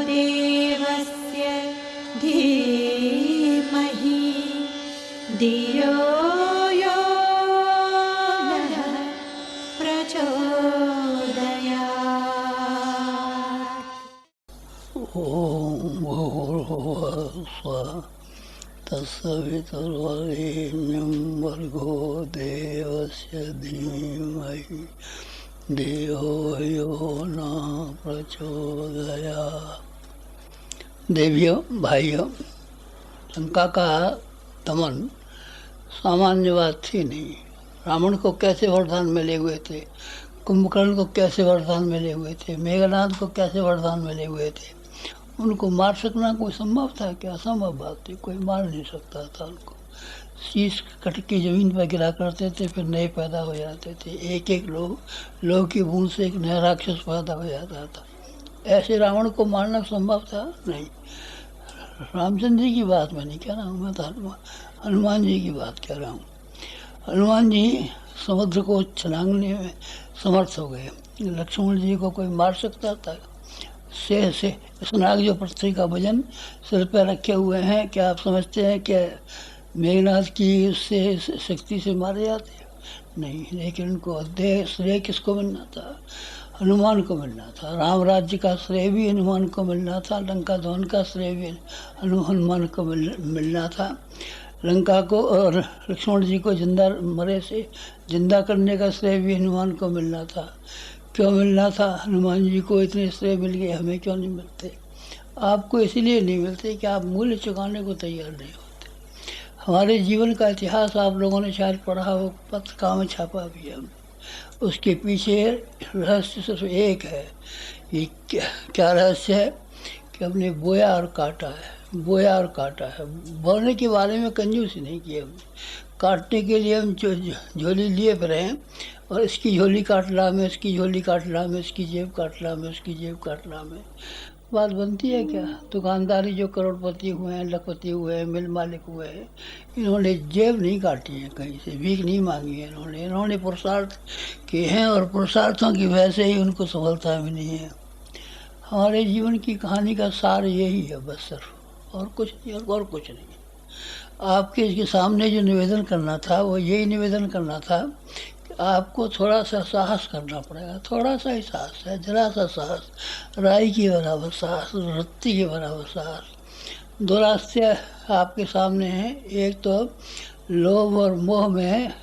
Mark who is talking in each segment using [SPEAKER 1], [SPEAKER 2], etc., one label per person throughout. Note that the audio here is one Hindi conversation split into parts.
[SPEAKER 1] देवस्य धीमहि धियो यो नः प्रचोदयात्।
[SPEAKER 2] ओम भूर्भुवः स्वः तत्सवितुर्वरेण्यं भर्गो देवस्य धीमहि धियो यो न प्रचोदयात्। देवियों भाइयों, लंका का दमन सामान्य बात थी नहीं। रावण को कैसे वरदान मिले हुए थे, कुंभकर्ण को कैसे वरदान मिले हुए थे, मेघनाद को कैसे वरदान मिले हुए थे। उनको मार सकना कोई संभव था क्या? असंभव बात थी, कोई मार नहीं सकता था उनको। शीश कट के जमीन पर गिरा करते थे, फिर नए पैदा हो जाते थे। एक एक लोह की बूंद से एक नया राक्षस पैदा हो जाता था। ऐसे रावण को मारना संभव था नहीं। रामचंद्र जी की बात मैं नहीं कह रहा हूँ, मैं तो हनुमान जी की बात कह रहा हूँ। हनुमान जी समुद्र को छलांगने में समर्थ हो गए। लक्ष्मण जी को कोई मार सकता था? से स्नाग जो पृथ्वी का वजन सिर पर रखे हुए हैं, क्या आप समझते हैं कि मेघनाथ की उससे शक्ति से मारे जाते? नहीं। लेकिन उनको देह श्रेय किसको मिलना था? हनुमान को मिलना था। राम राज्य का श्रेय भी हनुमान को मिलना था। लंका दहन का श्रेय भी हनुमान को मिलना था। लंका को और लक्ष्मण जी को मरे से जिंदा करने का श्रेय भी हनुमान को मिलना था। क्यों मिलना था? हनुमान जी को इतने श्रेय मिल गए, हमें क्यों नहीं मिलते? आपको इसलिए नहीं मिलते कि आप मूल्य चुकाने को तैयार नहीं होते। हमारे जीवन का इतिहास आप लोगों ने शायद पढ़ा हो, पत्रिका में छापा भी है। उसके पीछे रहस्य सिर्फ एक है। ये क्या रहस्य है? कि हमने बोया और काटा है, बोया और काटा है। बोने के बारे में कंजूसी नहीं की हमने। काटने के लिए हम झोली लिए फिरे हैं, और इसकी झोली काट ला में, इसकी झोली काट ला में, इसकी जेब काट ला में, उसकी जेब काट ला में। बात बनती है क्या? दुकानदारी जो करोड़पति हुए हैं, लखपति हुए हैं, मिल मालिक हुए हैं, इन्होंने जेब नहीं काटी है, कहीं से भीख नहीं मांगी है। इन्होंने पुरुषार्थ किए हैं, और पुरुषार्थों की वजह से ही उनको सफलता मिली है। हमारे जीवन की कहानी का सार यही है बस, सिर्फ, और कुछ नहीं, और कुछ नहीं। आपके इसके सामने जो निवेदन करना था वो यही निवेदन करना था कि आपको थोड़ा सा साहस करना पड़ेगा। थोड़ा सा ही साहस है, जरा सा साहस, राई के बराबर साहस, रत्ती के बराबर साहस। दो रास्ते आपके सामने हैं। एक तो लोभ और मोह में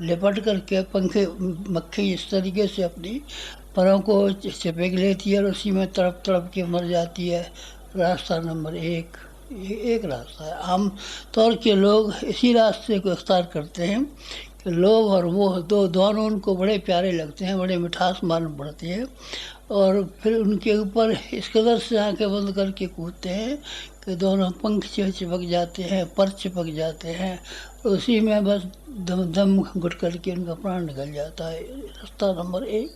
[SPEAKER 2] लिपट करके पंखे मक्खी इस तरीके से अपनी परों को चपेट लेती है और उसी में तड़प तड़प के मर जाती है। रास्ता नंबर एक रास्ता है। आम तौर के लोग इसी रास्ते को इख्तियार करते हैं कि लोभ और मोह दोनों उनको बड़े प्यारे लगते हैं, बड़े मिठास मालूम पड़ती है, और फिर उनके ऊपर इस कदर से आंखें बंद करके कूदते हैं कि दोनों पंख चिपक जाते हैं, पर चिपक जाते हैं, उसी में बस दम घुट करके उनका प्राण निकल जाता है। रास्ता नंबर एक।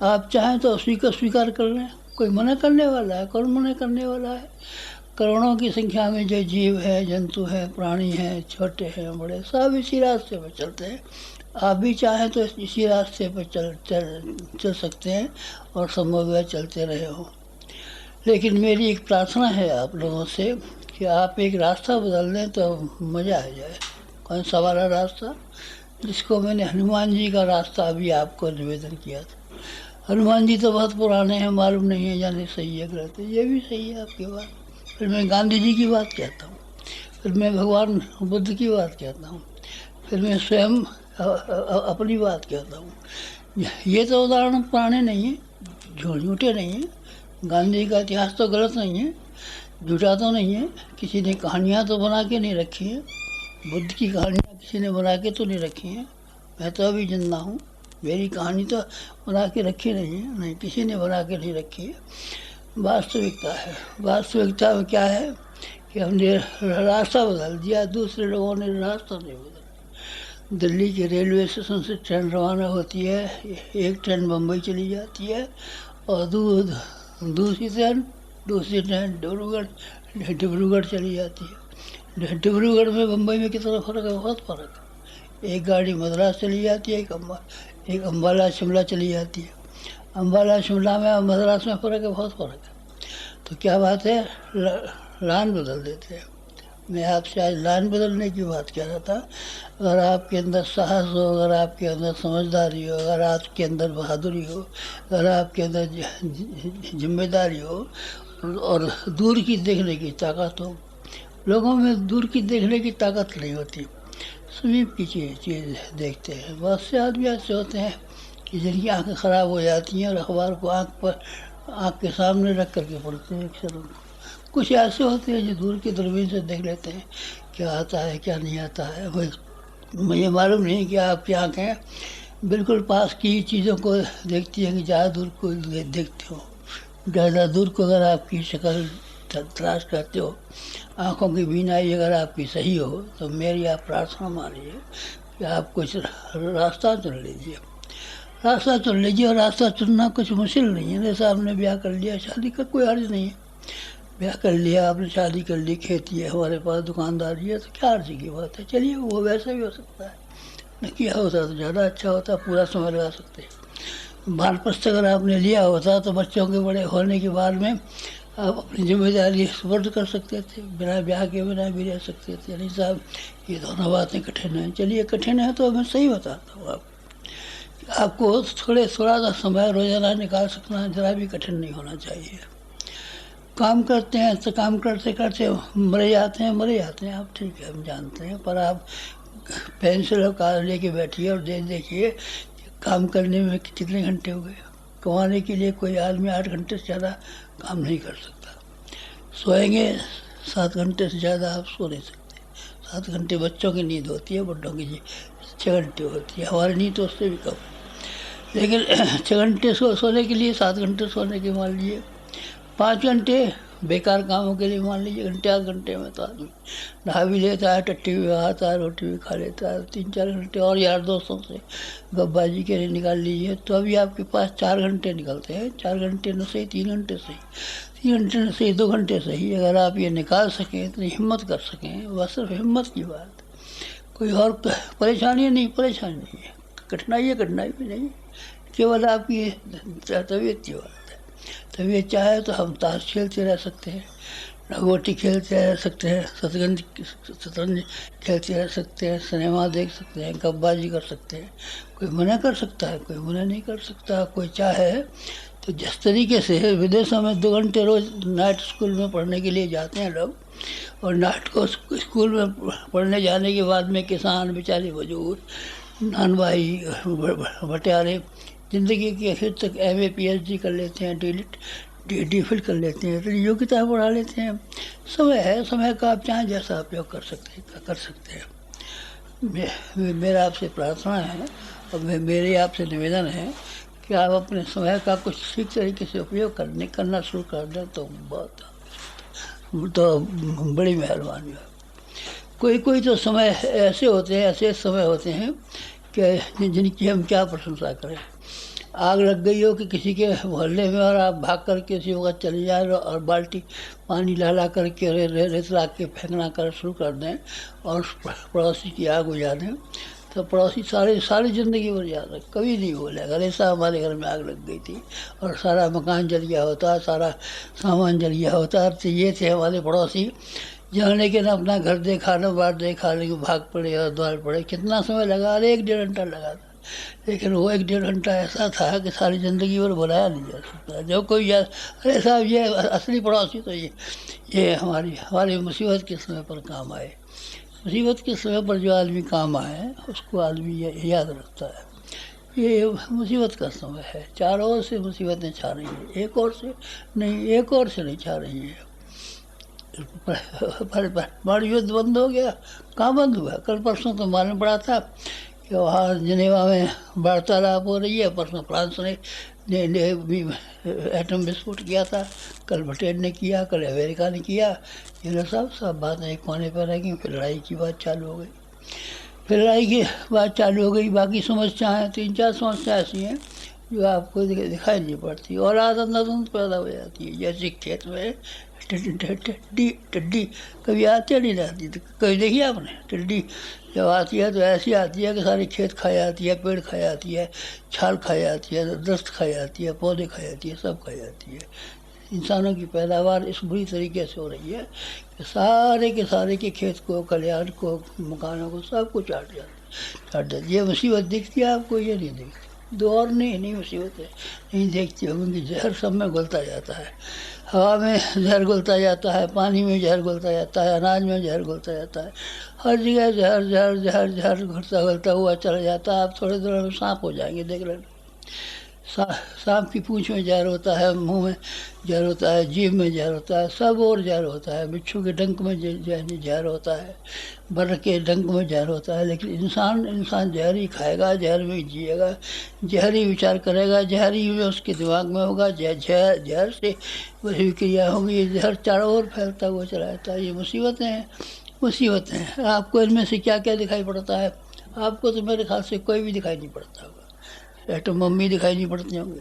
[SPEAKER 2] आप चाहें तो स्वीकार कर लें, कोई मना करने वाला है? कौन मना करने वाला है? करोड़ों की संख्या में जो जीव है, जंतु है, प्राणी हैं, छोटे हैं, बड़े, सब इसी रास्ते पर चलते हैं। आप भी चाहें तो इसी रास्ते पर चल सकते हैं, और संभव है चलते रहे हो। लेकिन मेरी एक प्रार्थना है आप लोगों से कि आप एक रास्ता बदल दें तो मज़ा आ जाए। कौन सा वाला रास्ता? जिसको मैंने हनुमान जी का रास्ता अभी आपको निवेदन किया था। हनुमान जी तो बहुत पुराने हैं, मालूम नहीं है जाने सही है गलत है। ये भी सही है आपकी बात। फिर मैं गांधी जी की बात कहता हूँ, फिर मैं भगवान बुद्ध की बात कहता हूँ, फिर मैं स्वयं अपनी बात कहता हूँ। ये तो उदाहरण पुराने नहीं हैं, झूठे नहीं हैं। गांधी का इतिहास तो गलत नहीं है, झूठा तो नहीं है। किसी ने कहानियाँ तो बना के नहीं रखी हैं। बुद्ध की कहानियाँ किसी ने बना के तो नहीं रखी हैं। मैं तो अभी जिंदा हूँ, मेरी कहानी तो बना के रखी नहीं है, नहीं, किसी ने बना के नहीं रखी है। वास्तविकता है। वास्तविकता में क्या है कि हमने रास्ता बदल दिया, दूसरे लोगों ने रास्ता नहीं बदला। दिल्ली के रेलवे स्टेशन से ट्रेन रवाना होती है, एक ट्रेन बम्बई चली जाती है, और दूसरी ट्रेन डिब्रूगढ़ चली जाती है। डिब्रूगढ़ में बम्बई में कितना फ़र्क है? बहुत फ़र्क है। एक गाड़ी मद्रास चली जाती है, एक अम्बाला शिमला चली जाती है। अम्बाला शिमला में और मद्रास में फ़र्क है, बहुत फ़र्क है। तो क्या बात है, लाइन बदल देते हैं। मैं आपसे आज लाइन बदलने की बात कह रहा था। अगर आपके अंदर साहस हो, अगर आपके अंदर समझदारी हो, अगर आपके अंदर बहादुरी हो, अगर आपके अंदर जिम्मेदारी हो और दूर की देखने की ताकत हो। लोगों में दूर की देखने की ताकत नहीं होती, समीप की चीज़ देखते हैं। बहुत से आदमी ऐसे होते हैं कि जिनकी आंखें ख़राब हो जाती हैं और अखबार को आँख के सामने रख करके पढ़ते हैं अक्षरों को। कुछ ऐसे होते हैं जो दूर की दूरबीन से देख लेते हैं क्या आता है क्या नहीं आता है। मुझे मालूम नहीं कि आपकी आँखें बिल्कुल पास की चीज़ों को देखती हैं कि ज़्यादा दूर को देखते हो। ज़्यादा दूर को अगर आपकी शक्ल तलाश करते हो, आँखों की बीनाई अगर आपकी सही हो, तो मेरी आप प्रार्थना मानिए कि आप कुछ रास्ता चुन लीजिए। रास्ता चुन लीजिए, और रास्ता चुनना कुछ मुश्किल नहीं है। जैसे आपने ब्याह कर लिया, शादी का कोई अर्ज नहीं है। ब्याह कर लिया आपने, शादी कर ली, खेती है हमारे पास, दुकानदारी है, तो क्या अर्ज की बात है। चलिए, वो वैसा भी हो सकता है, न किया होता तो ज़्यादा अच्छा होता, पूरा समय लगा सकते हैं। बानप्रस्थ अगर आपने लिया होता तो बच्चों के बड़े होने के बाद में आप अपनी जिम्मेदारी सुपुर्द कर सकते थे, बिना ब्याह के बिना भी रह सकते थे। नहीं साहब, ये दोनों बातें कठिन हैं। चलिए, कठिन है तो मैं सही बताता हूँ आपको थोड़ा सा समय रोज़ाना निकाल सकना ज़रा भी कठिन नहीं होना चाहिए। काम करते हैं तो काम करते करते मरे जाते हैं आप, ठीक है, हम जानते हैं। पर आप पेंसिल और कागज लेके बैठिए और देखिए काम करने में कितने घंटे हो गए। कमाने के लिए कोई आदमी 8 घंटे से ज़्यादा काम नहीं कर सकता। सोएंगे 7 घंटे से ज़्यादा आप सो नहीं सकते। 7 घंटे बच्चों की नींद होती है, बड़ों की 6 घंटे होती है। हमारी नींद तो उससे भी कम है। लेकिन 6 घंटे सोने के लिए, 7 घंटे सोने के मान लीजिए, 5 घंटे बेकार कामों के लिए मान लीजिए। घंटे 8 घंटे में तो आदमी नहा भी लेता है, टट्टी भी बहाता है, रोटी भी खा लेता है। 3-4 घंटे और यार दोस्तों से गप्पाजी के लिए निकाल लीजिए, तो अभी आपके पास 4 घंटे निकलते हैं। 4 घंटे न सही, 3 घंटे सही, 3 घंटे न सही, 2 घंटे सही। अगर आप ये निकाल सकें, इतनी हिम्मत कर सकें, बस सिर्फ हिम्मत की बात, कोई और परेशानी नहीं है, कठिनाई भी नहीं, केवल आपकी तबीयत की बात है। तबीयत चाहे तो हम ताश खेलते रह सकते हैं, लगोटी खेलते रह सकते हैं, शतरंज खेलते रह सकते हैं, सिनेमा देख सकते हैं, गप्पाजी कर सकते हैं। कोई मना कर सकता है, कोई मना नहीं कर सकता। कोई चाहे तो जिस तरीके से विदेशों में 2 घंटे रोज़ नाइट स्कूल में पढ़ने के लिए जाते हैं लोग, और नाइट को स्कूल में पढ़ने जाने के बाद में किसान बेचारे मजदूर नान भाई भटियारे ज़िंदगी की आखिर तक MA PhD कर लेते हैं, DPhil कर लेते हैं, इतनी योग्यता बढ़ा लेते हैं। समय है, समय का आप चाहें जैसा उपयोग कर सकते हैं। मेरा आपसे प्रार्थना है और मेरे आपसे निवेदन है कि आप अपने समय का कुछ ठीक तरीके से उपयोग करना शुरू कर दें तो बड़ी मेहरबानी है। कोई तो समय ऐसे होते हैं कि जिनकी हम क्या प्रशंसा करें। आग लग गई हो कि किसी के मोहल्ले में, और आप भाग कर किसी वक्त चले जाए और बाल्टी पानी ला करके रेत ला के फेंकना कर शुरू कर दें और पड़ोसी की आग बुझा दें, तो पड़ोसी सारी ज़िंदगी भर याद रहे, कभी नहीं बोलेगा ऐसा हमारे घर में आग लग गई थी और सारा मकान जल गया होता, सारा सामान जल गया होता। तो ये थे हमारे पड़ोसी, जाने के ना अपना घर देखा, न बाहर देखा, लेकिन भाग पड़े और द्वार पड़े। कितना समय लगा? अरे 1-1.5 घंटा लगा था, लेकिन वो 1-1.5 घंटा ऐसा था कि सारी ज़िंदगी भर बुलाया नहीं जा सकता। जो कोई याद, अरे साहब ये असली पड़ोसी तो ये हमारी मुसीबत के समय पर काम आए। मुसीबत के समय पर जो आदमी काम आए उसको आदमी याद रखता है। ये मुसीबत का समय है, चारों ओर से मुसीबतें छा रही हैं, एक और से नहीं छा रही है। परमाणु युद्ध बंद हो गया, कहाँ बंद हुआ? कल परसों तो मालूम पड़ा था कि वहाँ जिनेवा में वार्तालाप हो रही है। परसों फ्रांस ने एटम विस्फोट किया था, कल ब्रिटेन ने किया, कल अमेरिका ने किया। ये सब बातें एक कोने पर रह गई। फिर लड़ाई की बात चालू हो गई। बाकी समस्याएँ 3-4 समस्या ऐसी हैं जो आपको दिखाई नहीं पड़ती और आदत पैदा हो जाती है। जैसे खेत में टिड्डी कभी आती है नहीं आती, तो कभी देखी आपने? टिड्डी जब आती है तो ऐसी आती है कि सारी खेत खाई आती है, पेड़ खाई आती है, छाल खाई आती है, दस्त खाई आती है, पौधे खाई आती है, सब खाई आती है। इंसानों की पैदावार इस बुरी तरीके से हो रही है कि के सारे के खेत को, खलिहान को, मकानों को, सब कुछ काट देते। ये मुसीबत दिखती है आपको? ये नहीं दिखती। दो और नहीं मुसीबतें नहीं देखती होंगी। जहर सब में घुलता जाता है, हवा में जहर घुलता जाता है, पानी में जहर घुलता जाता है, अनाज में जहर घुलता जाता है, हर जगह जहर जहर जहर जहर घुलता हुआ चला जाता है। आप थोड़ी देर में सांप हो जाएंगे, देख लेना। सांप की पूंछ में जहर होता है, मुंह में जहर होता है, जीभ में जहर होता है, सब और जहर होता है। बिच्छू के डंक में जहर होता है, बर्र के डंक में जहर होता है। लेकिन इंसान जहर ही खाएगा, जहर में ही जिएगा, जहर ही विचार करेगा, जहर ही में उसके दिमाग में होगा, जहर से वही क्रिया होगी। ये जहर चारों ओर फैलता हुआ चला जाता है। ये मुसीबतें हैं। आपको इनमें से क्या क्या दिखाई पड़ता है? आपको तो मेरे ख्याल से कोई भी दिखाई नहीं पड़ता होगा। एटम मम्मी दिखाई नहीं पड़ती होंगे,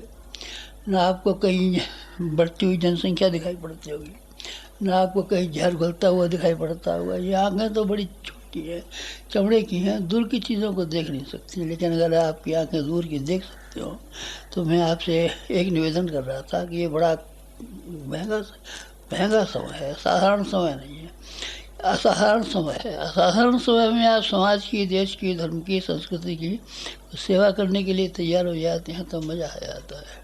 [SPEAKER 2] ना आपको कहीं बढ़ती हुई जनसंख्या दिखाई पड़ती होगी, ना आपको कहीं जहर घुलता हुआ दिखाई पड़ता होगा। ये आँखें तो बड़ी छोटी है, चमड़े की हैं, दूर की चीज़ों को देख नहीं सकती। लेकिन अगर आपकी आँखें दूर की देख सकते हो तो मैं आपसे एक निवेदन कर रहा था कि ये बड़ा महंगा समय है, साधारण समय नहीं है, असाधारण समय है। असाधारण समय में आप समाज की, देश की, धर्म की, संस्कृति की सेवा करने के लिए तैयार हो जाते हैं तो मज़ा आ जाता है।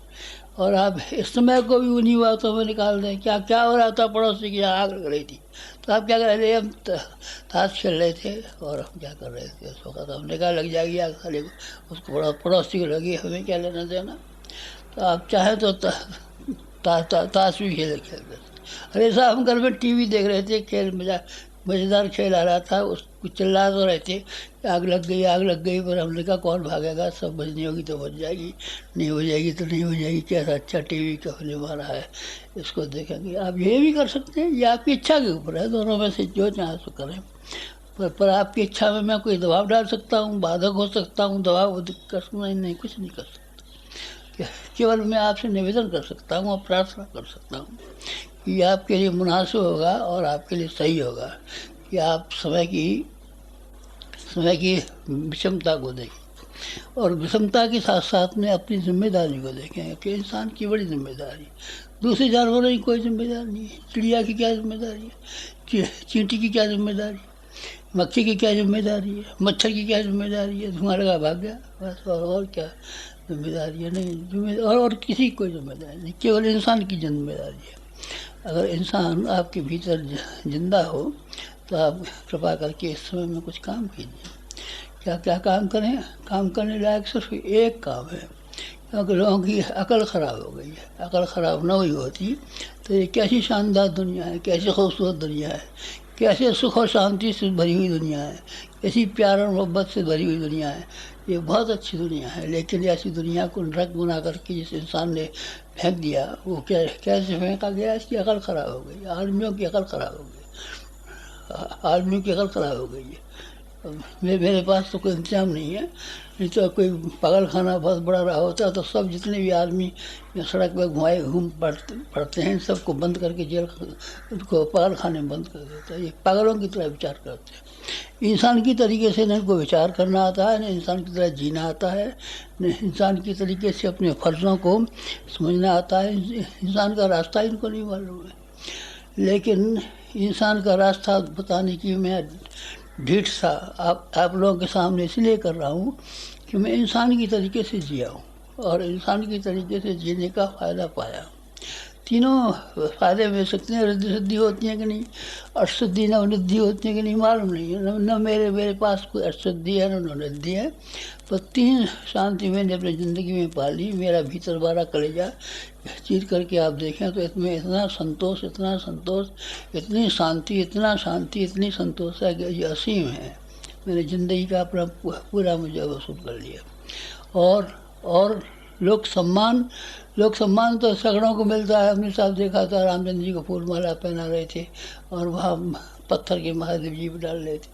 [SPEAKER 2] और आप इस समय को भी उन्हीं बातों में निकाल दें। क्या हो रहा था? पड़ोसी की आग लग रही थी तो आप क्या कर रहे थे? हम ताश खेल रहे थे। और हम क्या कर रहे थे उस वक्त? हमने कहा लग जाएगी आग साले को, उसको पड़ोसी को लगी, हमें क्या लेना देना। तो आप चाहे तो ताश भी खेलते। अरे साहब, हम घर में टीवी देख रहे थे, खेल मज़ेदार खेल आ रहा था, उसको चिल्ला तो रहे थे आग लग गई। पर हमने कहा कौन भागेगा, सब बजनी होगी तो बज जाएगी, नहीं हो जाएगी तो नहीं हो जाएगी। कैसा अच्छा टीवी का फिल्म आ रहा है, इसको देखेंगे। आप ये भी कर सकते हैं, ये आपकी इच्छा के ऊपर है। दोनों में से जो चाहे सो करें। पर आपकी इच्छा में मैं कोई दबाव डाल सकता हूँ, बाधक हो सकता हूँ, दबाव कर नहीं, कुछ नहीं कर सकता। केवल मैं आपसे निवेदन कर सकता हूँ और प्रार्थना कर सकता हूँ कि आपके लिए मुनासिब होगा और आपके लिए सही होगा कि आप समय की विषमता को देखें और विषमता के साथ साथ में अपनी जिम्मेदारी को देखें कि इंसान की बड़ी जिम्मेदारी। दूसरे जानवरों की कोई जिम्मेदारी नहीं है। चिड़िया की क्या जिम्मेदारी है? चींटी की क्या जिम्मेदारी? मक्खी की क्या जिम्मेदारी है? मच्छर की क्या जिम्मेदारी है? धुआं लगा भाग गया बस। और क्या जिम्मेदारी है? नहीं, और किसी की कोई जिम्मेदारी नहीं, केवल इंसान की जिम्मेदारी है। अगर इंसान आपके भीतर जिंदा हो तो आप कृपा करके इस समय में कुछ काम कीजिए। क्या काम करें? काम करने लायक सिर्फ एक काम है, क्योंकि लोगों की अकल ख़राब हो गई है। अकल ख़राब न हुई होती तो ये कैसी शानदार दुनिया है, कैसी खूबसूरत दुनिया है, कैसे सुख और शांति से भरी हुई दुनिया है, कैसी प्यार और मोहब्बत से भरी हुई दुनिया है। ये बहुत अच्छी दुनिया है। लेकिन ऐसी दुनिया को नरक बना करके जिस इंसान ने फेंक दिया, वो कैसे फेंका गया? इसकी अकल ख़राब हो गई। आदमियों की अकल ख़राब हो गई है। मेरे पास तो कोई इंतजाम नहीं है, नहीं तो कोई पागल खाना बहुत बड़ा रहा होता तो सब जितने भी आदमी सड़क पर घूम पड़ते हैं सबको बंद करके जेल, उनको पागल खाने में बंद कर देता है। ये पागलों की तरह विचार करते हैं। इंसान की तरीके से न इनको विचार करना आता है, न इंसान की तरह जीना आता है, न इंसान की तरीके से अपने फ़र्ज़ों को समझना आता है। इंसान का रास्ता इनको नहीं मालूम है। लेकिन इंसान का रास्ता बताने की मैं ढीठ सा आप लोगों के सामने इसलिए कर रहा हूँ कि मैं इंसान की तरीके से जिया हूँ और इंसान की तरीके से जीने का फ़ायदा पाया। तीनों फ़ायदे मिल सकते हैं। रिद्धि सिद्धि होती है कि नहीं, अष्टसिद्धि नवनिद्धि होती है कि नहीं मालूम नहीं है। न मेरे पास कोई अष्टसिद्धि है न नवनिद्धि है, पर तीन शांति मैंने अपनी ज़िंदगी में पाली। मेरा भीतर बारा कलेजा चीर करके आप देखें तो इसमें इतना संतोष, इतनी शांति, इतनी संतोष है कि ये असीम है। मैंने ज़िंदगी का अपना पूरा मुझे वसूल कर लिया। और लोक सम्मान तो सगड़ों को मिलता है। हमने साहब देखा था रामचंद्र जी को फूल माला पहना रहे थे और वहाँ पत्थर के महादेव जी पे डाल रहे थे।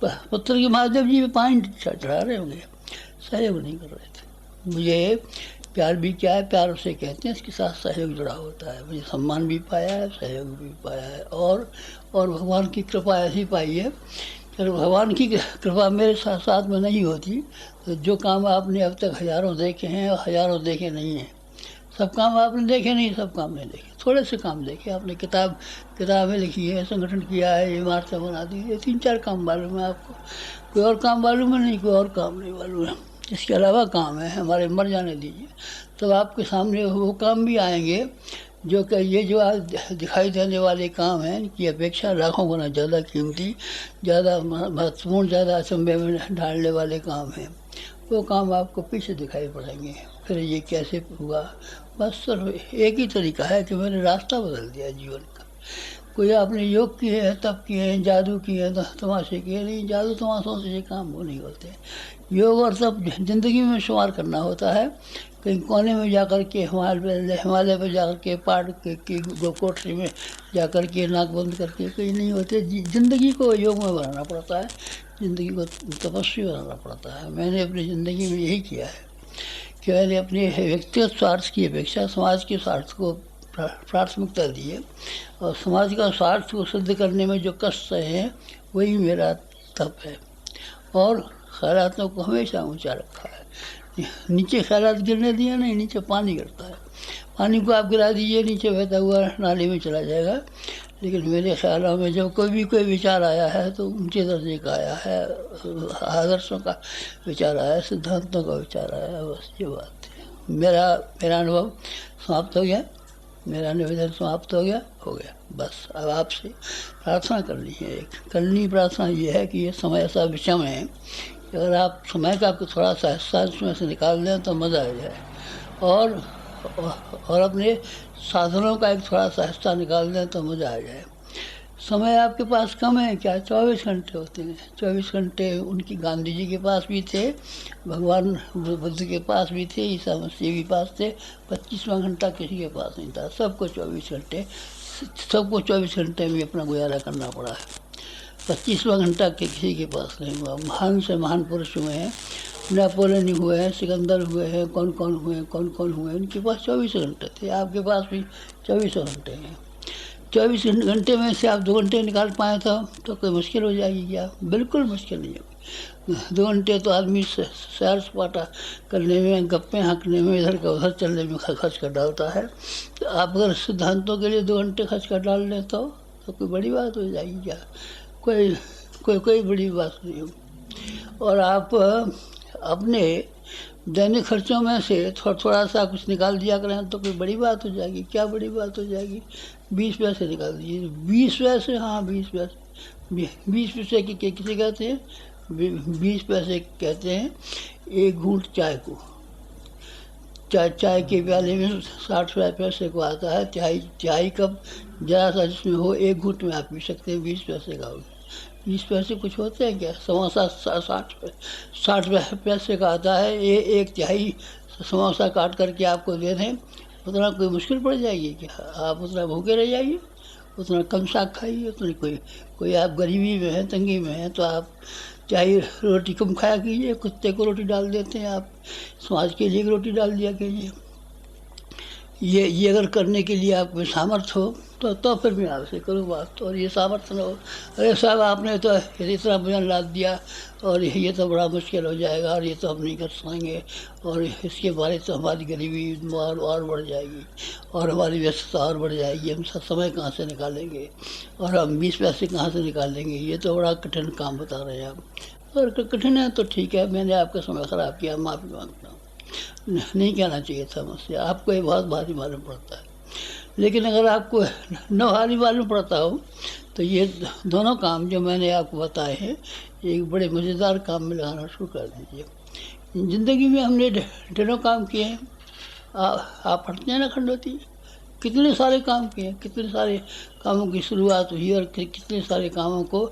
[SPEAKER 2] पत्थर के महादेव जी पे पानी चढ़ा रहे होंगे, सहयोग नहीं कर रहे थे। मुझे प्यार भी क्या है, प्यार उसे कहते हैं इसके साथ सहयोग जुड़ा होता है। मुझे सम्मान भी पाया है, सहयोग भी पाया है और भगवान की कृपा ऐसी पाई है। अगर भगवान की कृपा मेरे साथ में नहीं होती तो जो काम आपने अब तक हज़ारों देखे हैं और हज़ारों देखे नहीं हैं, सब काम आपने देखे नहीं, सब काम नहीं देखे, थोड़े से काम देखे आपने। किताबें लिखी है, संगठन किया है, इमारतें बना दी, ये 3-4 काम मालूम है आपको। कोई और काम मालूम है नहीं, कोई और काम नहीं मालूम है। इसके अलावा काम है हमारे, मर जाने दीजिए तब आपके सामने वो काम भी आएंगे जो कि ये जो आज दिखाई देने वाले काम हैं, इनकी अपेक्षा लाखों गुना ज़्यादा कीमती, ज़्यादा महत्वपूर्ण, ज़्यादा अचंभे में डालने वाले काम हैं। वो काम आपको पीछे दिखाई पड़ेंगे। फिर ये कैसे हुआ? बस सिर्फ एक ही तरीका है कि मैंने रास्ता बदल दिया जीवन का। कोई आपने योग किए हैं, तप किए हैं, जादू किए हैं, तमाशे किए नहीं, जादू तमाशों से ये काम वो नहीं होते। योग और तप ज़िंदगी में शुमार करना होता है। कहीं कोने में जाकर के, हिमालय पर जाकर के, पहाड़ के कोठरी में जाकर के नाक बंद करके कहीं नहीं होते। ज़िंदगी को योग में बनाना पड़ता है, ज़िंदगी को तपस्वी बनाना पड़ता है। मैंने अपनी ज़िंदगी में यही किया है कि मैंने अपने व्यक्तिगत स्वार्थ की अपेक्षा समाज के स्वार्थ को प्राथमिकता दी है, और समाज का स्वार्थ को सिद्ध करने में जो कष्ट सहे हैं वही मेरा तप है। और ख़यालातों को हमेशा ऊंचा रखा है। नीचे ख़यालात गिरने दिया नहीं, नीचे पानी गिरता है। पानी को आप गिरा दीजिए, नीचे बहता हुआ नाले में चला जाएगा। लेकिन मेरे ख्यालों में जब कोई विचार आया है तो ऊंचे दर्जे का आया है, आदर्शों का विचार आया है, सिद्धांतों का विचार आया है। बस ये बात है। मेरा अनुभव समाप्त हो गया, मेरा निवेदन समाप्त हो गया। बस अब आपसे प्रार्थना करनी है। एक करनी प्रार्थना ये है कि ये समय ऐसा विषम है कि अगर आप समय का थोड़ा सा हिस्सा इसमें से निकाल दें तो मज़ा आ जाए, और अपने साधनों का एक थोड़ा सा हिस्सा निकाल दें तो मज़ा आ जाए। समय आपके पास कम है क्या? 24 घंटे होते हैं। 24 घंटे उनकी गांधी जी के पास भी थे, भगवान बुद्ध के पास भी थे, ईसा मसीह के पास थे। 25वां घंटा किसी के पास नहीं था। सबको 24 घंटे में अपना गुजारा करना पड़ा है। 25वां घंटा के किसी के पास नहीं हुआ। महान से महान पुरुष हुए हैं, नेपोलियन हुए हैं, सिकंदर हुए हैं, कौन कौन हुए, उनके पास 24 घंटे थे। आपके पास भी 24 घंटे हैं। 24 घंटे में से आप 2 घंटे निकाल पाए तो कोई मुश्किल हो जाएगी क्या? बिल्कुल मुश्किल नहीं होगी। 2 घंटे तो आदमी सैर सपाटा करने में, गप्पे हाँकने में, इधर का उधर चलने में खर्च कर डालता है। तो आप अगर सिद्धांतों के लिए 2 घंटे खर्च कर डाल लें तो कोई बड़ी बात हो जाएगी क्या? कोई बड़ी बात नहीं होगी। और आप अपने दैनिक खर्चों में से थोड़ा सा कुछ निकाल दिया करें तो कोई बड़ी बात हो जाएगी क्या? बड़ी बात हो जाएगी। 20 पैसे निकाल दीजिए। 20 पैसे, हाँ 20 पैसे। 20 पैसे किसे कहते हैं? 20 पैसे कहते हैं एक घूंट चाय को। चाय के प्याले में 60 पैसे को आता है। चाय कप जरा सा जिसमें हो, एक घूंट में आप पी सकते हैं। 20 पैसे का होगा। 20 पैसे कुछ होते हैं क्या? समोसा 60 पैसे का आता है। एक तिहाई समोसा काट करके आपको दे दें, उतना कोई मुश्किल पड़ जाएगी क्या? आप उतना भूखे रह जाइए, उतना कम साग खाइए। उतनी कोई आप गरीबी में हैं, तंगी में हैं तो आप चाहे रोटी कम खाया कीजिए। कुत्ते को रोटी डाल देते हैं आप, समाज के लिए रोटी डाल दिया कीजिए। ये अगर करने के लिए आप में सामर्थ्य हो तो फिर मैं आपसे करूँ बात। और ये सामर्थ्य न हो, अरे साहब आपने तो इतना वजन लाद दिया और ये तो बड़ा मुश्किल हो जाएगा और ये तो हम नहीं कर सकेंगे, और इसके बारे तो हमारी गरीबी और बढ़ जाएगी और हमारी व्यस्तता और बढ़ जाएगी। हम समय कहाँ से निकालेंगे और हम 20 पैसे कहाँ से निकालेंगे? ये तो बड़ा कठिन काम बता रहे हैं आप। और कठिन है तो ठीक है, मैंने आपका समय ख़राब किया, माफ़ी मांगता हूँ। नहीं कहना चाहिए था मुझसे। आपको ये बहुत भारी मालूम पड़ता है, लेकिन अगर आपको न भारी मालूम पड़ता हो तो ये दोनों काम जो मैंने आपको बताए हैं एक बड़े मज़ेदार काम में लगाना शुरू कर दीजिए। ज़िंदगी में हमने ढेरों काम किए हैं। आप हटते हैं ना खंडोती, कितने सारे काम किए, कितने सारे कामों की शुरुआत हुई और कितने सारे कामों को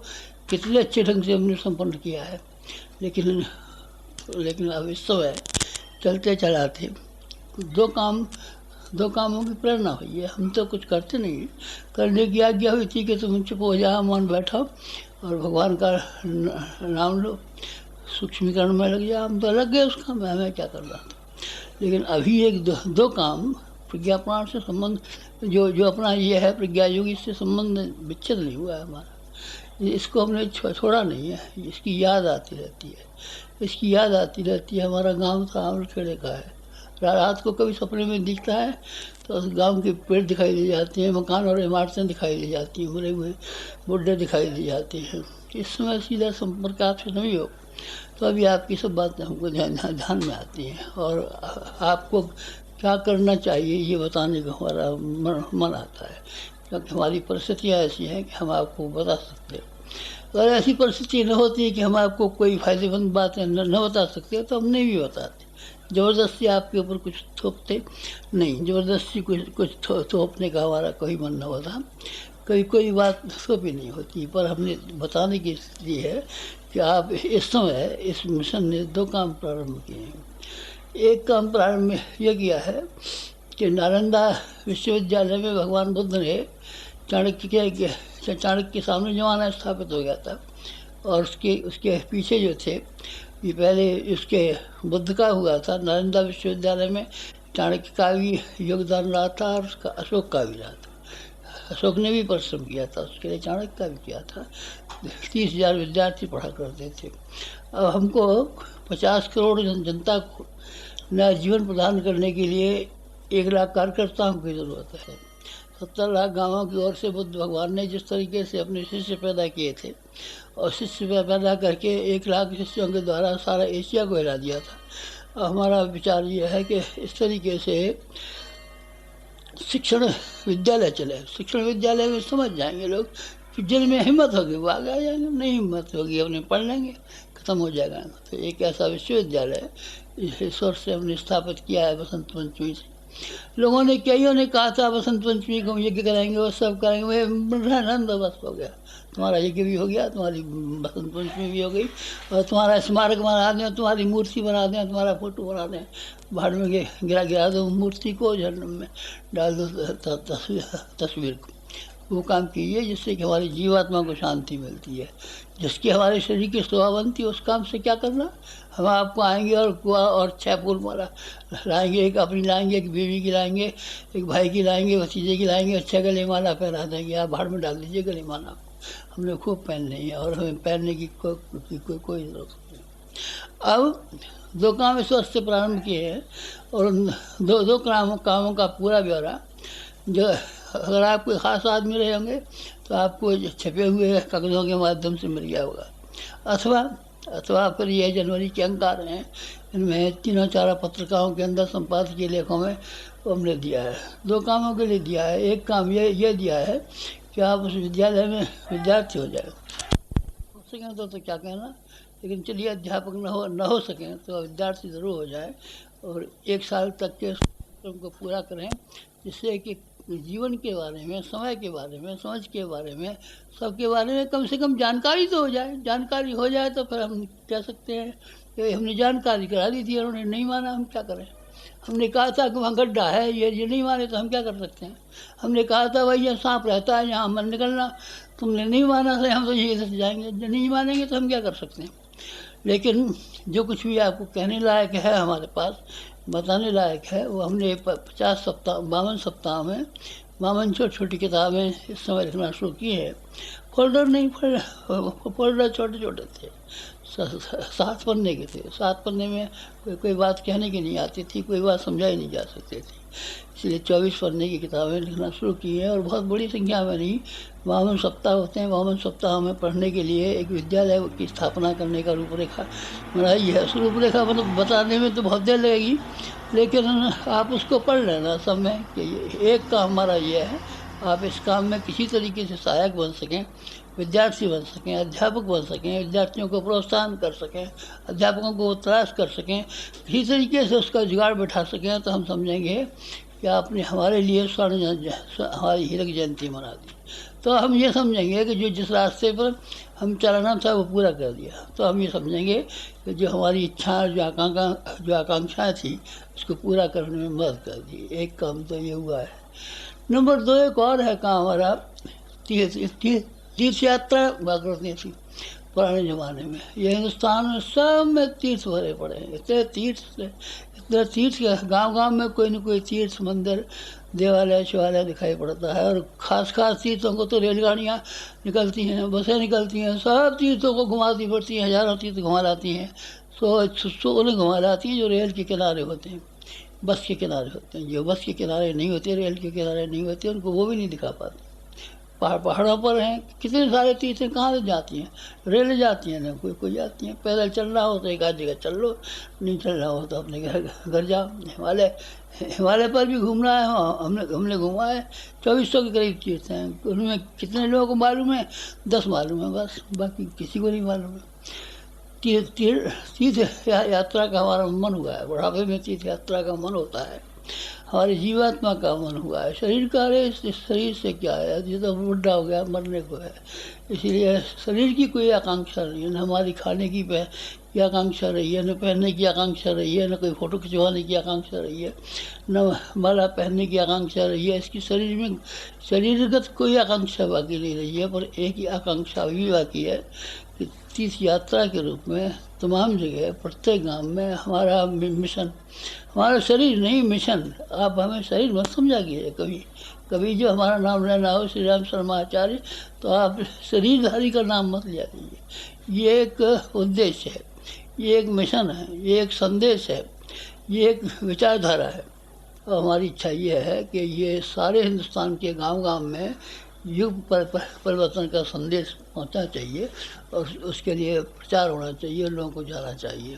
[SPEAKER 2] कितने अच्छे ढंग से हमने संपन्न किया है। लेकिन अब इस समय चलते चलाते दो कामों की प्रेरणा हुई है। हम तो कुछ करते नहीं, करने की आज्ञा हुई थी कि तुम चुप हो जाओ, मौन बैठो और भगवान का नाम लो, सूक्ष्मीकरण में लग जाओ। हम तो लग गए उस काम में, हमें क्या करना था। लेकिन अभी एक दो काम प्रज्ञा प्राण से संबंध जो अपना ये है प्रज्ञा योग, इससे संबंध विच्छेद नहीं हुआ है हमारा। इसको हमने छोड़ा नहीं है। इसकी याद आती रहती है, इसकी याद आती रहती है। हमारा गांव था आमलखेड़े का है, रात को कभी सपने में दिखता है तो गांव के पेड़ दिखाई दे जाते हैं, मकान और इमारतें दिखाई दे जाती हैं, मरे हुए बुड्ढे दिखाई दे जाते हैं। इस समय सीधा संपर्क आपसे नहीं हो तो अभी आपकी सब बातें हमको ध्यान में आती हैं और आपको क्या करना चाहिए ये बताने का हमारा मन आता है, क्योंकि हमारी परिस्थितियाँ ऐसी हैं कि हम आपको बता सकते हैं। अगर ऐसी परिस्थिति न होती कि हम आपको कोई फ़ायदेमंद बातें न बता सकते तो हम नहीं भी बताते। ज़बरदस्ती आपके ऊपर कुछ थोपते नहीं, ज़बरदस्ती कुछ थोपने का हमारा कोई मन न होता, कोई बात थोपी नहीं होती। पर हमने बताने की स्थिति है कि आप इस समय इस मिशन ने 2 काम प्रारंभ किए हैं। एक काम प्रारंभ में यह किया है कि नालंदा विश्वविद्यालय में भगवान बुद्ध ने चाणक्य के सामने जमाना स्थापित हो गया था और उसके पीछे जो थे ये पहले इसके बुद्ध का हुआ था। नालंदा विश्वविद्यालय में चाणक्य का भी योगदान रहा था और उसका अशोक का भी रहा था। अशोक ने भी परिश्रम किया था, उसके लिए चाणक्य का भी किया था। 30,000 विद्यार्थी पढ़ा करते थे। अब हमको 50 करोड़ जनता को नया जीवन प्रदान करने के लिए 1 लाख कार्यकर्ताओं की ज़रूरत है। 70 लाख गाँवों की ओर से बुद्ध भगवान ने जिस तरीके से अपने शिष्य पैदा किए थे और शिष्य पैदा करके 1 लाख शिष्यों के द्वारा सारा एशिया को हिला दिया था। अब हमारा विचार ये है कि इस तरीके से शिक्षण विद्यालय चले। शिक्षण विद्यालय में समझ जाएंगे लोग, जिनमें हिम्मत होगी वो आगे आ जाएंगे, नहीं हिम्मत होगी अपने पढ़ लेंगे, ख़त्म हो जाएगा। तो एक ऐसा विश्वविद्यालय इस वर्ष से हमने स्थापित किया है बसंत पंचमी से। लोगों ने कईयों ने कहा था बसंत पंचमी को यज्ञ कराएंगे और सब कराएंगे, आनंद बस हो गया, तुम्हारा यज्ञ भी हो गया, तुम्हारी बसंत पंचमी भी हो गई और तुम्हारा स्मारक बना दें, तुम्हारी मूर्ति बना दें, तुम्हारा फोटो बना दें, भाड़ में गिरा दो मूर्ति को, जन्म में डाल दो तस्वीर को। वो काम कीजिए जिससे कि हमारी जीवात्मा को शांति मिलती है। जिसकी हमारे शरीर की शोभा बनती है उस काम से क्या करना। हम आपको आएंगे और कुआ और 6 फूल माला लाएंगे, एक अपनी लाएंगे, एक बीवी की लाएंगे, एक भाई की लाएंगे, भतीजे की लाएंगे, 6 गले माला पहना देंगे, आप भाड़ में डाल दीजिए गले माला। हमने खूब पहननी है और हमें पहनने की कोई ज़रूरत नहीं। अब 2 काम इस वर्ष से प्रारंभ किए हैं और 2 कामों का पूरा ब्यौरा जो अगर आप कोई ख़ास आदमी रहे होंगे तो आपको छपे हुए कागज़ों के माध्यम से मिल गया होगा, अथवा फिर ये जनवरी के अंक आ रहे हैं, इनमें 3-4 पत्रिकाओं के अंदर संपादकीय लेखों में हमने दिया है। 2 कामों के लिए दिया है। एक काम ये दिया है कि आप उस विद्यालय में विद्यार्थी हो जाए, हो सकें तो क्या कहना, लेकिन चलिए अध्यापक न हो सकें तो विद्यार्थी ज़रूर हो जाए और 1 साल तक के कार्यक्रम को पूरा करें, जिससे कि जीवन के बारे में, समय के बारे में, समझ के बारे में, सबके बारे में कम से कम जानकारी तो हो जाए। जानकारी हो जाए तो फिर हम कह सकते हैं कि हमने जानकारी करा दी थी, उन्होंने नहीं माना, हम क्या करें। हमने कहा था कि वहाँ गड्ढा है, ये नहीं माने तो हम क्या कर सकते हैं। हमने कहा था भाई यहाँ सांप रहता है, यहाँ मत निकलना, तुमने नहीं माना तो हम तो ये इधर से जाएंगे, जो नहीं मानेंगे तो हम क्या कर सकते हैं। लेकिन जो कुछ भी आपको कहने लायक है हमारे पास, बताने लायक है, वो हमने 52 सप्ताह में 52 छोटी किताबें इस समय लिखना शुरू की है। फोल्डर नहीं, फोल्डर छोटे छोटे थे, 7 पन्ने के थे। 7 पन्ने में कोई बात कहने की नहीं आती थी, कोई बात समझाई नहीं जा सकती थी, इसलिए 24 पन्ने की किताबें लिखना शुरू की है और बहुत बड़ी संख्या में नहीं। 52 सप्ताह होते हैं, 52 सप्ताह में पढ़ने के लिए एक विद्यालय की स्थापना करने का रूपरेखा बनाई है। उस रूपरेखा मतलब बताने में तो बहुत देर लगेगी, लेकिन आप उसको पढ़ लेना सब में कि एक काम हमारा ये है, आप इस काम में किसी तरीके से सहायक बन सकें, विद्यार्थी बन सकें, अध्यापक बन सकें, विद्यार्थियों को प्रोत्साहन कर सकें, अध्यापकों को तलाश कर सकें, किसी तरीके से उसका जुगाड़ बैठा सकें, तो हम समझेंगे कि आपने हमारे लिए हमारी हीरक जयंती मना दी। तो हम ये समझेंगे कि जो जिस रास्ते पर हम चलना था वो पूरा कर दिया। तो हम ये समझेंगे कि जो हमारी इच्छा, जो आकांक्षाएँ थी उसको पूरा करने में मदद कर दी। एक काम तो ये हुआ है। नंबर 2 एक और है काम हमारा, तीर्थ यात्रा हुआ करती थी पुराने ज़माने में। ये हिंदुस्तान में सब में तीर्थ भरे पड़े हैं, इतने तीर्थ के गांव में कोई न कोई तीर्थ मंदिर, देवालय, शिवालय दिखाई पड़ता है। और ख़ास तीर्थों को तो रेलगाड़ियाँ निकलती हैं, बसें निकलती हैं, सब तीर्थों को घुमाती पड़ती हैं, हज़ारों तीर्थ घुमा लाती हैं, 100 उन्हें घुमा लाती हैं जो रेल के किनारे होते हैं। बस के किनारे होते हैं। जो बस के किनारे नहीं होते, रेल के किनारे नहीं होते, उनको वो भी नहीं दिखा पाते। पहाड़ों पर हैं, कितने सारे तीर्थें कहाँ से जाती हैं? रेल जाती हैं ना, कोई कोई जाती हैं। पैदल चल रहा हो तो एक आध जगह चल लो, नहीं चल रहा हो तो अपने घर जाओ। हिमालय पर भी घूमना है, हमने घूमा है। 2400 के करीब तीर्थ हैं। उनमें कितने लोगों को मालूम है? 10 मालूम है बस, बाकी किसी को नहीं मालूम है। तीर्थ यात्रा का हमारा मन हुआ है। बुढ़ापे में तीर्थ यात्रा का मन होता है। हमारी जीवात्मा का मन हुआ है। शरीर का, अरे शरीर से क्या है, ये तो बुढ़ा हो गया, मरने को है। इसीलिए शरीर की कोई आकांक्षा नहीं है, न हमारी खाने की आकांक्षा रही है, न पहनने की आकांक्षा रही है, न कोई फ़ोटो खिंचवाने की आकांक्षा रही है, न माला पहनने की आकांक्षा रही है। इसकी शरीर में शरीरगत कोई आकांक्षा बाकी नहीं रही है। पर एक ही आकांक्षा अभी बाकी है कि तीर्थ यात्रा के रूप में तमाम जगह, प्रत्येक गांव में हमारा मिशन, हमारा शरीर नहीं मिशन। आप हमें शरीर मत समझा कीजिए कभी। कभी जो हमारा नाम लेना हो श्री राम शर्मा आचार्य, तो आप शरीरधारी का नाम मत लिया कीजिए। ये एक उद्देश्य है, ये एक मिशन है, ये एक संदेश है, ये एक विचारधारा है। और हमारी इच्छा ये है कि ये सारे हिंदुस्तान के गांव-गांव में युग परिवर्तन का संदेश पहुंचना चाहिए और उसके लिए प्रचार होना चाहिए, लोगों को जाना चाहिए।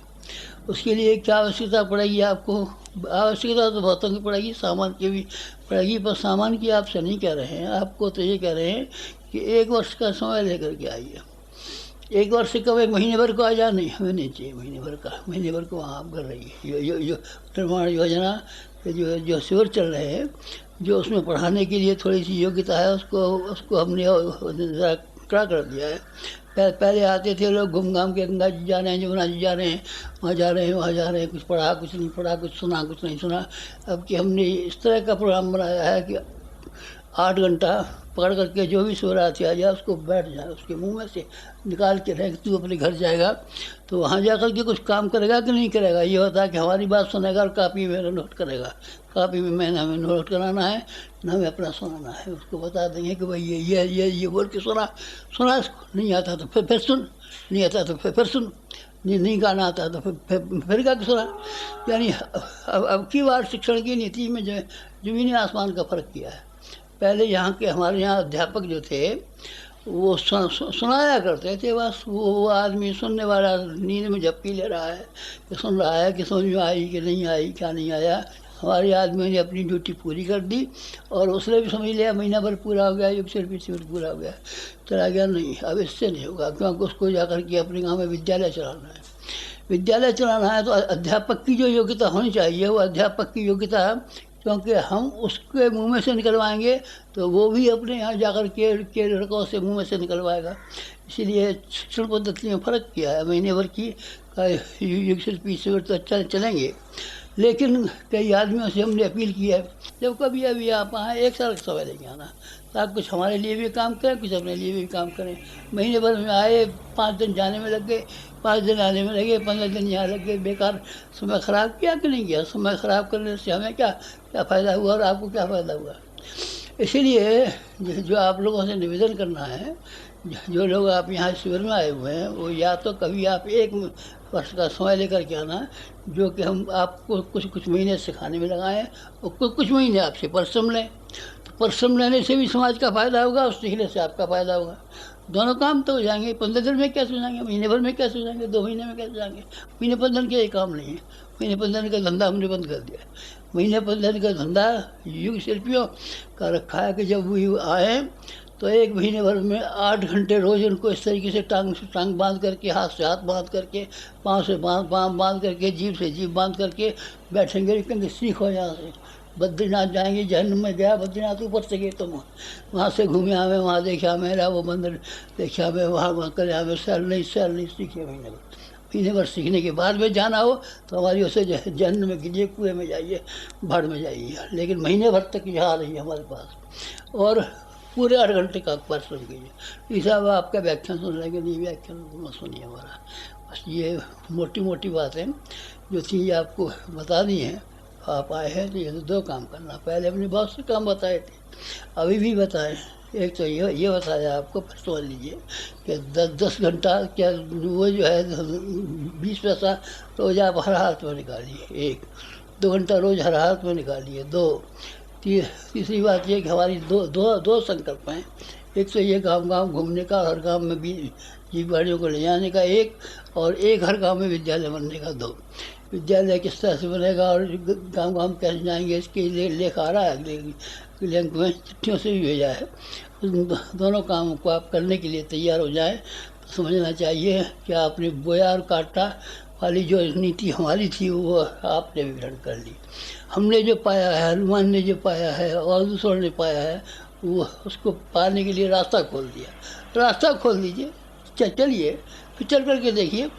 [SPEAKER 2] उसके लिए क्या आवश्यकता पड़ेगी आपको? आवश्यकता तो बहुतों की पड़ेगी, सामान की भी पड़ेगी। पर सामान की आपसे नहीं कह रहे हैं, आपको तो ये कह रहे हैं कि 1 वर्ष का समय लेकर के आइए। 1 वर्ष से कब 1 महीने भर को आ जाए? नहीं, हमें नहीं चाहिए महीने भर को वहाँ आप कर रही है। जो निर्माण योजना के जो शिविर चल रहे हैं, जो उसमें पढ़ाने के लिए थोड़ी सी योग्यता है, उसको हमने कड़ा कर दिया है। पहले आते थे लोग घूम घाम के, गंगा जी जा रहे हैं, यमुना जी जा रहे हैं, वहाँ जा रहे हैं, कुछ पढ़ा, कुछ नहीं पढ़ा, कुछ सुना, कुछ नहीं सुना। अब कि हमने इस तरह का प्रोग्राम बनाया है कि 8 घंटा पकड़ करके जो भी शिवरात्रि आ जाए उसको बैठ जाए, उसके मुंह में से निकाल के रहे कि तू अपने घर जाएगा तो वहाँ जा कर के कुछ काम करेगा कि नहीं करेगा। ये होता है कि हमारी बात सुनेगा और कापी में नोट करेगा। कापी में मैंने हमें नोट कराना है, न हमें अपना सुनाना है। उसको बता देंगे कि भाई ये बोल के सुना इसको, नहीं आता तो फिर सुन, नहीं आता तो फिर सुन, नहीं गाना आता तो फिर गा के सुना। यानी अब की बार शिक्षण की नीति में जो ज़मीन आसमान का फ़र्क किया है। पहले यहाँ के हमारे यहाँ अध्यापक जो थे वो सुनाया करते थे बस। वो आदमी सुनने वाला नींद में झपकी ले रहा है कि सुन रहा है कि समझ में आई कि नहीं आई, क्या नहीं आया। हमारे आदमी ने अपनी ड्यूटी पूरी कर दी और उसने भी समझ लिया महीना भर पूरा हो गया, युग शिल्पी शिविर पूरा हो गया, चला गया। नहीं, अब इससे नहीं होगा, क्योंकि उसको जा कर के अपने गाँव में विद्यालय चलाना है। विद्यालय चलाना है तो अध्यापक की जो योग्यता होनी चाहिए वो अध्यापक की योग्यता, क्योंकि हम उसके मुंह में से निकलवाएंगे तो वो भी अपने यहाँ जाकर के लड़कों से मुंह में से निकलवाएगा। इसीलिए शिक्षण पद्धति में फ़र्क किया है। महीने भर की युग शिल्पी शिविर तो अच्छा चलेंगे, लेकिन कई आदमियों से हमने अपील की है जब कभी अभी आप आए 1 साल का समय लेके आना, ताकि कुछ हमारे लिए भी काम करें, कुछ अपने लिए भी काम करें। महीने भर में आए, 5 दिन जाने में लग गए, 5 दिन आने में लगे, 15 दिन यहाँ लग गए, बेकार समय ख़राब किया कि नहीं किया? समय ख़राब करने से हमें क्या फ़ायदा हुआ और आपको क्या फ़ायदा हुआ? इसीलिए जो आप लोगों से निवेदन करना है, जो लोग आप यहाँ शिविर में आए हुए हैं, वो या तो कभी आप 1 वर्ष का समय लेकर के आना, जो कि हम आपको कुछ महीने सिखाने में लगाएं और कुछ महीने आपसे परिश्रम लें। तो परिश्रम लेने से भी समाज का फ़ायदा होगा और सीखने से आपका फ़ायदा होगा। दोनों काम तो हो जाएंगे। 15 दिन में कैसे हो जाएंगे? महीने भर में कैसे हो जाएंगे? 2 महीने में कैसे हो जाएंगे? महीने 15 दिन के ये काम नहीं है। महीने 15 दिन का धंधा हमने बंद कर दिया है। महीने 15 दिन का धंधा युग शिल्पियों का रखा है कि जब वो आए तो 1 महीने भर में 8 घंटे रोज़ उनको इस तरीके से टांग से टांग बांध करके, हाथ से हाथ बांध करके, पाँव से पाँव बांध करके, जीभ से जीभ बांध करके बैठेंगे, कहेंगे सीखो यहाँ से। बद्रीनाथ जाएंगे, जहन्नुम में गया बद्रीनाथ, ऊपर से गए तुम वहाँ से घूमे आवे, वहाँ देखे मेरा वो मंदिर देखे हमें, वहाँ करे हमें सैल नहीं सीखे। महीने भर सीखने के बाद में जाना हो तो हमारी उसे जहन्नुम में गिरिए, कुएँ में जाइए, भाड़ में जाइए, लेकिन महीने भर तक यहाँ रहिए हमारे पास और पूरे 8 घंटे का परिश्रम कीजिए। इस अब आपका व्याख्यान सुन लेंगे, नहीं व्याख्यान मत सुनिए हमारा। बस ये मोटी मोटी बातें जो थी आपको बता दी हैं। आप आए हैं तो ये 2 काम करना। पहले अपने बहुत से काम बताए थे, अभी भी बताएं। एक तो ये बताया आपको, फिर समझ लीजिए कि 10 घंटा क्या वो जो है 20 पैसा रोज़ आप हर हाथ में निकालिए। एक 2 घंटा रोज हर हालत में निकालिए। तीसरी बात ये कि हमारी दो संकल्प हैं। एक तो ये गांव घूमने का, हर गांव में भी जीव गाड़ियों को ले जाने का एक, और एक हर गांव में विद्यालय बनने का 2। विद्यालय किस तरह से बनेगा और गांव कैसे जाएंगे, इसके लिए लेख आ रहा है, अगले अंक में चिट्ठियों से भी भेजा है। उन दोनों कामों को आप करने के लिए तैयार हो जाएं तो समझना चाहिए कि आपने बोया और काटा वाली जो नीति हमारी थी वो आपने विघटन कर ली। हमने जो पाया है, हनुमान ने जो पाया है और दूसरों ने पाया है, वो उसको पाने के लिए रास्ता खोल दिया। रास्ता खोल दीजिए, चलिए, फिर चल करके देखिए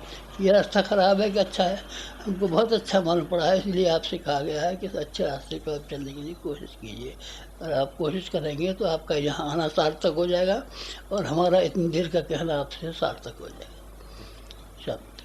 [SPEAKER 2] ये रास्ता ख़राब है कि अच्छा है। हमको बहुत अच्छा मालूम पड़ा है, इसलिए आपसे कहा गया है कि अच्छे रास्ते पर आप चलने के लिए कोशिश कीजिए। और आप कोशिश करेंगे तो आपका यहाँ आना सार्थक हो जाएगा और हमारा इतनी देर का कहना आपसे सार्थक हो जाएगा। चलो।